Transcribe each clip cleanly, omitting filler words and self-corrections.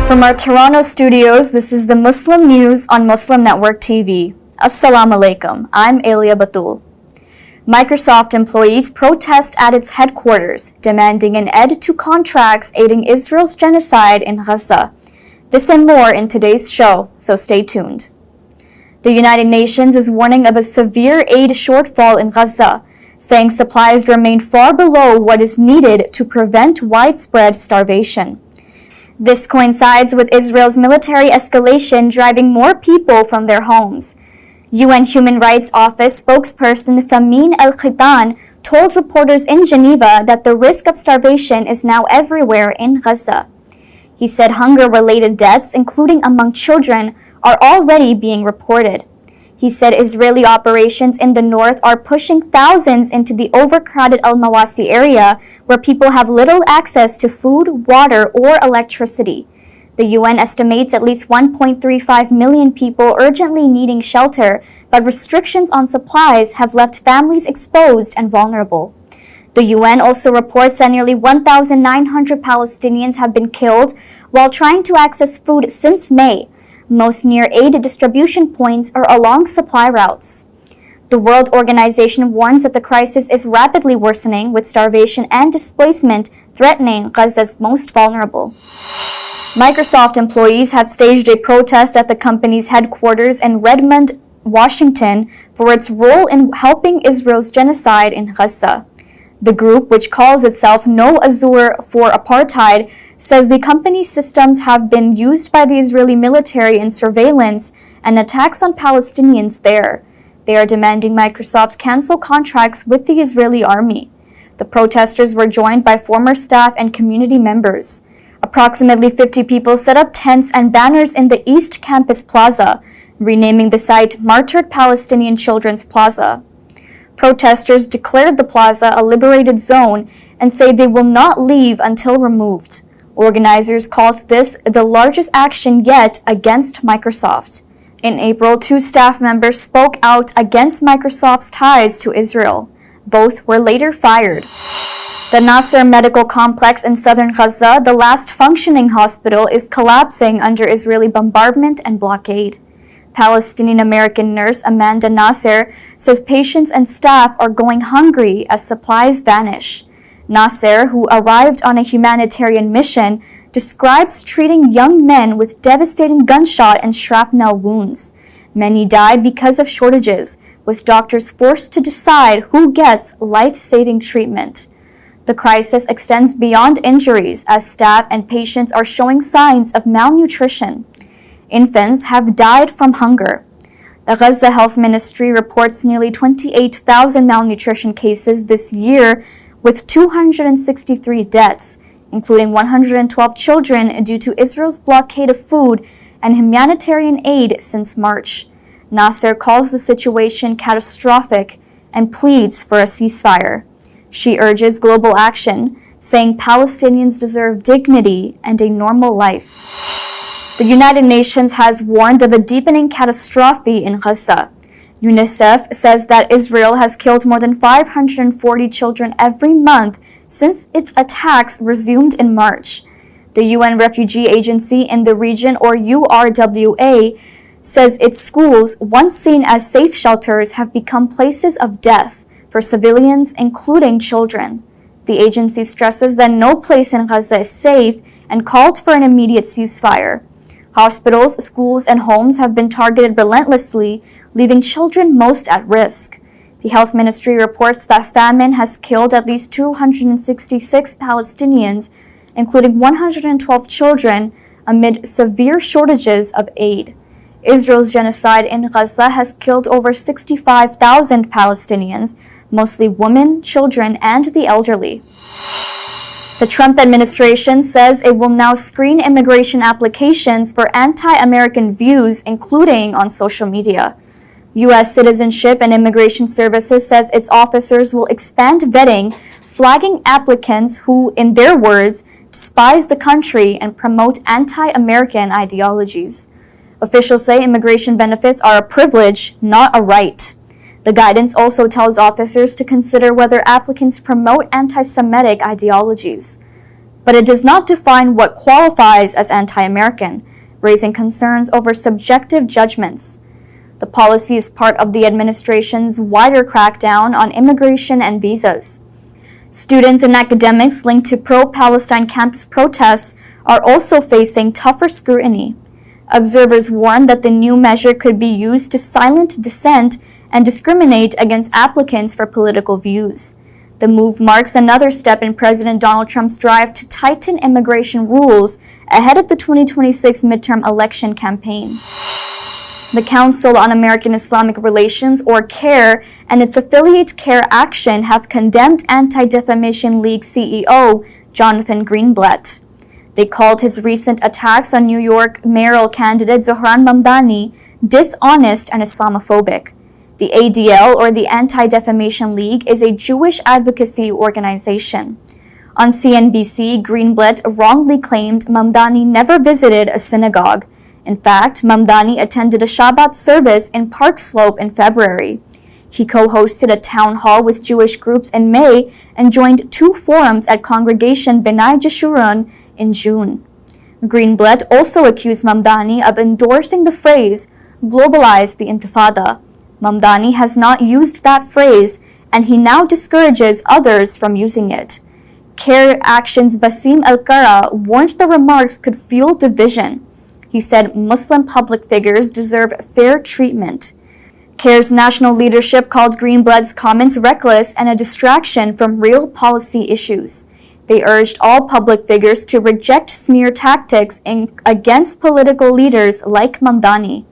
From our Toronto studios, this is the Muslim News on Muslim Network TV. Assalamu alaikum. I'm Aylia Batool. Microsoft employees protest at its headquarters, demanding an end to contracts aiding Israel's genocide in Gaza. This and more in today's show, so stay tuned. The United Nations is warning of a severe aid shortfall in Gaza, saying supplies remain far below what is needed to prevent widespread starvation. This coincides with Israel's military escalation driving more people from their homes. UN Human Rights Office spokesperson Thamin El-Khitan told reporters in Geneva that the risk of starvation is now everywhere in Gaza. He said hunger-related deaths, including among children, are already being reported. He said Israeli operations in the north are pushing thousands into the overcrowded Al-Mawasi area where people have little access to food, water, or electricity. The UN estimates at least 1.35 million people urgently needing shelter, but restrictions on supplies have left families exposed and vulnerable. The UN also reports that nearly 1,900 Palestinians have been killed while trying to access food since May. Most near aid distribution points are along supply routes. The World Organization warns that the crisis is rapidly worsening, with starvation and displacement threatening Gaza's most vulnerable. Microsoft employees have staged a protest at the company's headquarters in Redmond, Washington, for its role in helping Israel's genocide in Gaza. The group, which calls itself No Azure for Apartheid, says the company's systems have been used by the Israeli military in surveillance and attacks on Palestinians there. They are demanding Microsoft cancel contracts with the Israeli army. The protesters were joined by former staff and community members. Approximately 50 people set up tents and banners in the East Campus Plaza, renaming the site Martyred Palestinian Children's Plaza. Protesters declared the plaza a liberated zone and say they will not leave until removed. Organizers called this the largest action yet against Microsoft. In April, 2 staff members spoke out against Microsoft's ties to Israel. Both were later fired. The Nasser medical complex in southern Gaza, the last functioning hospital, is collapsing under Israeli bombardment and blockade. Palestinian American nurse Amanda Nasser says patients and staff are going hungry as supplies vanish. Nasser, who arrived on a humanitarian mission, describes treating young men with devastating gunshot and shrapnel wounds. Many died because of shortages, with doctors forced to decide who gets life-saving treatment. The crisis extends beyond injuries as staff and patients are showing signs of malnutrition. Infants have died from hunger. The Gaza Health Ministry reports nearly 28,000 malnutrition cases this year, with 263 deaths, including 112 children due to Israel's blockade of food and humanitarian aid since March. Nasser calls the situation catastrophic and pleads for a ceasefire. She urges global action, saying Palestinians deserve dignity and a normal life. The United Nations has warned of a deepening catastrophe in Gaza. UNICEF says that Israel has killed more than 540 children every month since its attacks resumed in March. The UN Refugee Agency in the region, or URWA, says its schools, once seen as safe shelters, have become places of death for civilians, including children. The agency stresses that no place in Gaza is safe and called for an immediate ceasefire. Hospitals, schools, and homes have been targeted relentlessly, leaving children most at risk. The health ministry reports that famine has killed at least 266 Palestinians, including 112 children, amid severe shortages of aid. Israel's genocide in Gaza has killed over 65,000 Palestinians, mostly women, children, and the elderly. The Trump administration says it will now screen immigration applications for anti-American views, including on social media. U.S. Citizenship and Immigration Services says its officers will expand vetting, flagging applicants who, in their words, despise the country and promote anti-American ideologies. Officials say immigration benefits are a privilege, not a right. The guidance also tells officers to consider whether applicants promote anti-Semitic ideologies. but it does not define what qualifies as anti-American, raising concerns over subjective judgments. The policy is part of the administration's wider crackdown on immigration and visas. Students and academics linked to pro-Palestine campus protests are also facing tougher scrutiny. Observers warn that the new measure could be used to silence dissent and discriminate against applicants for political views. The move marks another step in President Donald Trump's drive to tighten immigration rules ahead of the 2026 midterm election campaign. The Council on American Islamic Relations, or CAIR, and its affiliate CAIR Action have condemned Anti-Defamation League CEO Jonathan Greenblatt. They called his recent attacks on New York mayoral candidate Zohran Mamdani dishonest and Islamophobic. The ADL, or the Anti-Defamation League, is a Jewish advocacy organization. On CNBC, Greenblatt wrongly claimed Mamdani never visited a synagogue. In fact, Mamdani attended a Shabbat service in Park Slope in February. He co-hosted a town hall with Jewish groups in May and joined 2 forums at Congregation B'nai Jeshurun in June. Greenblatt also accused Mamdani of endorsing the phrase, "globalize the Intifada." Mamdani has not used that phrase, and he now discourages others from using it. CAIR Action's Basim Al-Kara warned the remarks could fuel division. He said Muslim public figures deserve fair treatment. CAIR's national leadership called Greenblatt's comments reckless and a distraction from real policy issues. They urged all public figures to reject smear tactics against political leaders like Mamdani.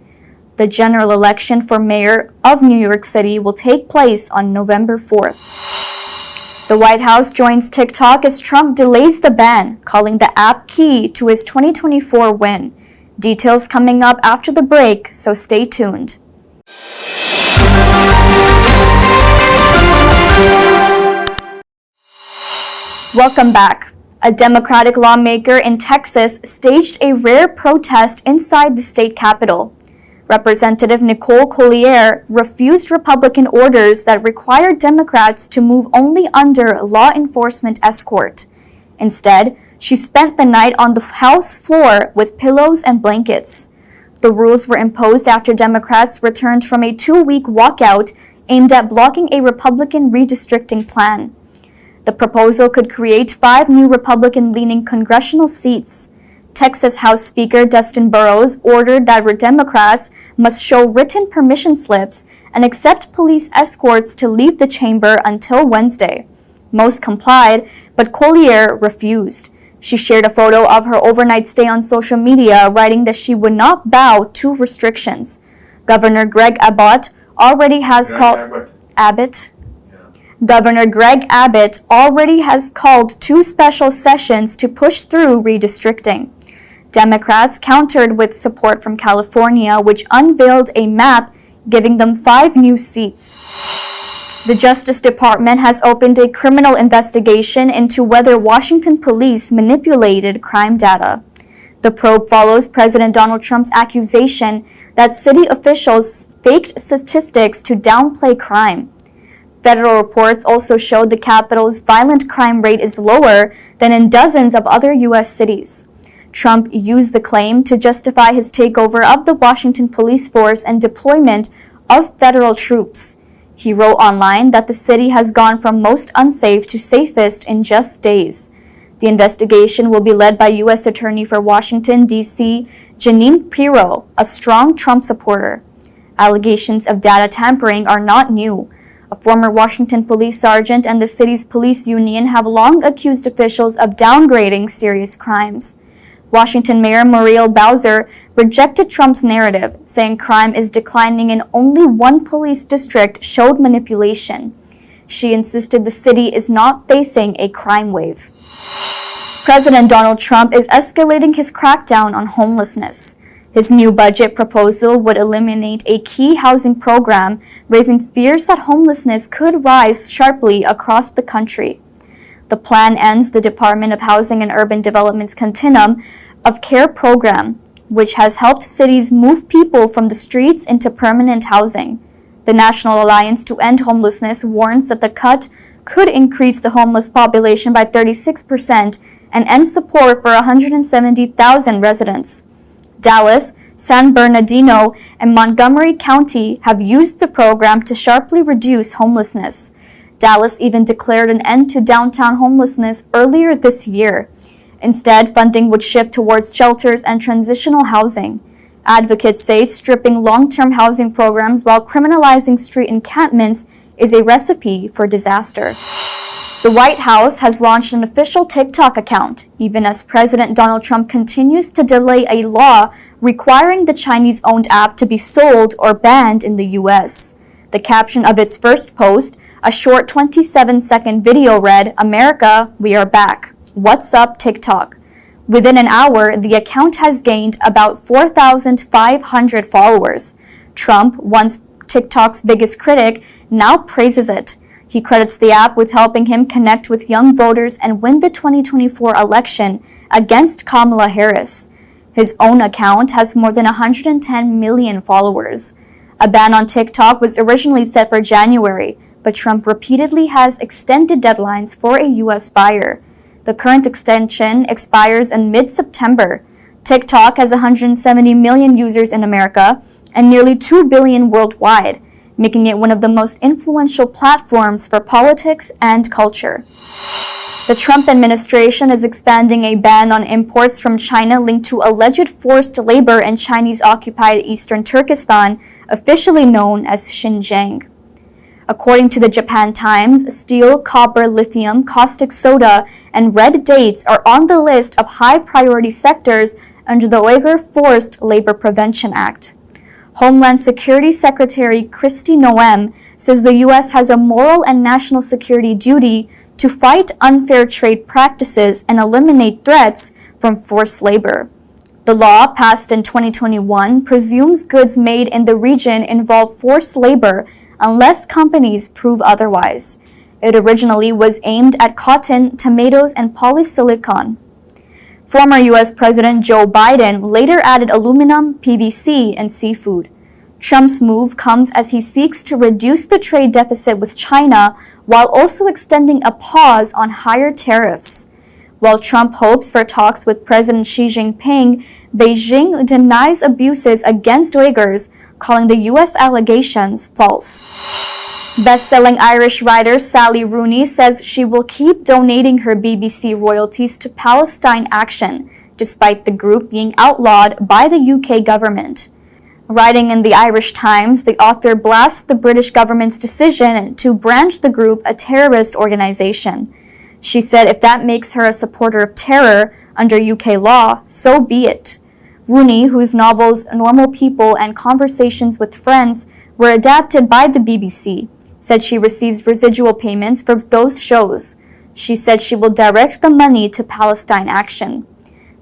The general election for mayor of New York City will take place on November 4th. The White House joins TikTok as Trump delays the ban, calling the app key to his 2024 win. Details coming up after the break, so stay tuned. Welcome back. A Democratic lawmaker in Texas staged a rare protest inside the state capitol. Representative Nicole Collier refused Republican orders that required Democrats to move only under law enforcement escort. Instead, she spent the night on the House floor with pillows and blankets. The rules were imposed after Democrats returned from a 2-week walkout aimed at blocking a Republican redistricting plan. The proposal could create 5 new Republican-leaning congressional seats. Texas House Speaker Dustin Burrows ordered that Democrats must show written permission slips and accept police escorts to leave the chamber until Wednesday. Most complied, but Collier refused. She shared a photo of her overnight stay on social media, writing that she would not bow to restrictions. Governor Greg Abbott already has Governor Greg Abbott already has called 2 special sessions to push through redistricting. Democrats countered with support from California, which unveiled a map giving them 5 new seats. The Justice Department has opened a criminal investigation into whether Washington police manipulated crime data. The probe follows President Donald Trump's accusation that city officials faked statistics to downplay crime. Federal reports also showed the capital's violent crime rate is lower than in dozens of other U.S. cities. Trump used the claim to justify his takeover of the Washington police force and deployment of federal troops. He wrote online that the city has gone from most unsafe to safest in just days. The investigation will be led by U.S. Attorney for Washington, D.C., Jeanine Pirro, a strong Trump supporter. Allegations of data tampering are not new. A former Washington police sergeant and the city's police union have long accused officials of downgrading serious crimes. Washington Mayor Muriel Bowser rejected Trump's narrative, saying crime is declining and only one police district showed manipulation. She insisted the city is not facing a crime wave. President Donald Trump is escalating his crackdown on homelessness. His new budget proposal would eliminate a key housing program, raising fears that homelessness could rise sharply across the country. The plan ends the Department of Housing and Urban Development's continuum of care program, which has helped cities move people from the streets into permanent housing. The National Alliance to End Homelessness warns that the cut could increase the homeless population by 36% and end support for 170,000 residents. Dallas, San Bernardino, and Montgomery County have used the program to sharply reduce homelessness. Dallas even declared an end to downtown homelessness earlier this year. Instead, funding would shift towards shelters and transitional housing. Advocates say stripping long-term housing programs while criminalizing street encampments is a recipe for disaster. The White House has launched an official TikTok account, even as President Donald Trump continues to delay a law requiring the Chinese-owned app to be sold or banned in the U.S. The caption of its first post, a short 27-second video, read, "America, we are back. What's up, TikTok?" Within an hour, the account has gained about 4,500 followers. Trump, once TikTok's biggest critic, now praises it. He credits the app with helping him connect with young voters and win the 2024 election against Kamala Harris. His own account has more than 110 million followers. A ban on TikTok was originally set for January, but Trump repeatedly has extended deadlines for a U.S. buyer. The current extension expires in mid-September. TikTok has 170 million users in America and nearly 2 billion worldwide, making it one of the most influential platforms for politics and culture. The Trump administration is expanding a ban on imports from China linked to alleged forced labor in Chinese-occupied eastern Turkestan, officially known as Xinjiang. According to the Japan Times, steel, copper, lithium, caustic soda, and red dates are on the list of high-priority sectors under the Uyghur Forced Labor Prevention Act. Homeland Security Secretary Kristi Noem says the U.S. has a moral and national security duty to fight unfair trade practices and eliminate threats from forced labor. The law, passed in 2021, presumes goods made in the region involve forced labor unless companies prove otherwise. It originally was aimed at cotton, tomatoes, and polysilicon. Former U.S. President Joe Biden later added aluminum, PVC, and seafood. Trump's move comes as he seeks to reduce the trade deficit with China while also extending a pause on higher tariffs. While Trump hopes for talks with President Xi Jinping, Beijing denies abuses against Uyghurs, calling the U.S. allegations false. Best-selling Irish writer Sally Rooney says she will keep donating her BBC royalties to Palestine Action, despite the group being outlawed by the UK government. Writing in the Irish Times, the author blasts the British government's decision to brand the group a terrorist organization. She said if that makes her a supporter of terror under UK law, so be it. Rooney, whose novels Normal People and Conversations with Friends were adapted by the BBC, said she receives residual payments for those shows. She said she will direct the money to Palestine Action.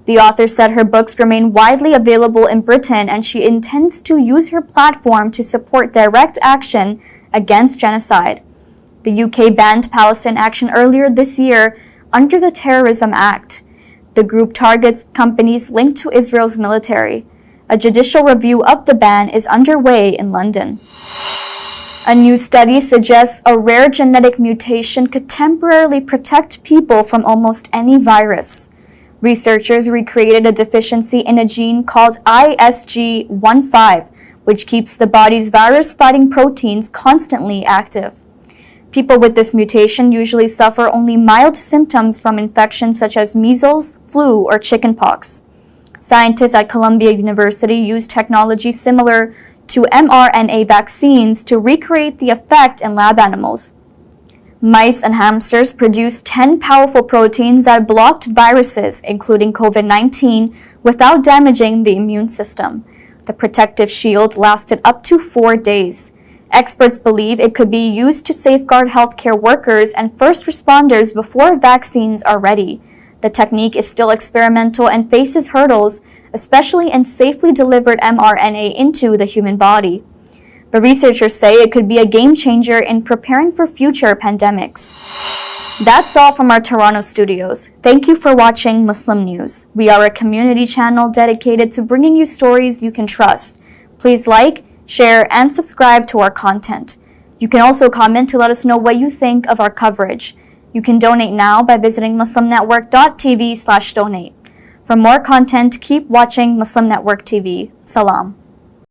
The author said her books remain widely available in Britain and she intends to use her platform to support direct action against genocide. The UK banned Palestine Action earlier this year under the Terrorism Act. The group targets companies linked to Israel's military. A judicial review of the ban is underway in London. A new study suggests a rare genetic mutation could temporarily protect people from almost any virus. Researchers recreated a deficiency in a gene called ISG15, which keeps the body's virus-fighting proteins constantly active. People with this mutation usually suffer only mild symptoms from infections such as measles, flu, or chickenpox. Scientists at Columbia University used technology similar to mRNA vaccines to recreate the effect in lab animals. Mice and hamsters produced 10 powerful proteins that blocked viruses, including COVID-19, without damaging the immune system. The protective shield lasted up to 4 days. Experts believe it could be used to safeguard healthcare workers and first responders before vaccines are ready. The technique is still experimental and faces hurdles, especially in safely delivered mRNA into the human body. But researchers say it could be a game changer in preparing for future pandemics. That's all from our Toronto studios. Thank you for watching Muslim News. We are a community channel dedicated to bringing you stories you can trust. Please like, share, and subscribe to our content. You can also comment to let us know what you think of our coverage. You can donate now by visiting muslimnetwork.tv/donate. For more content, keep watching Muslim Network TV. Salam.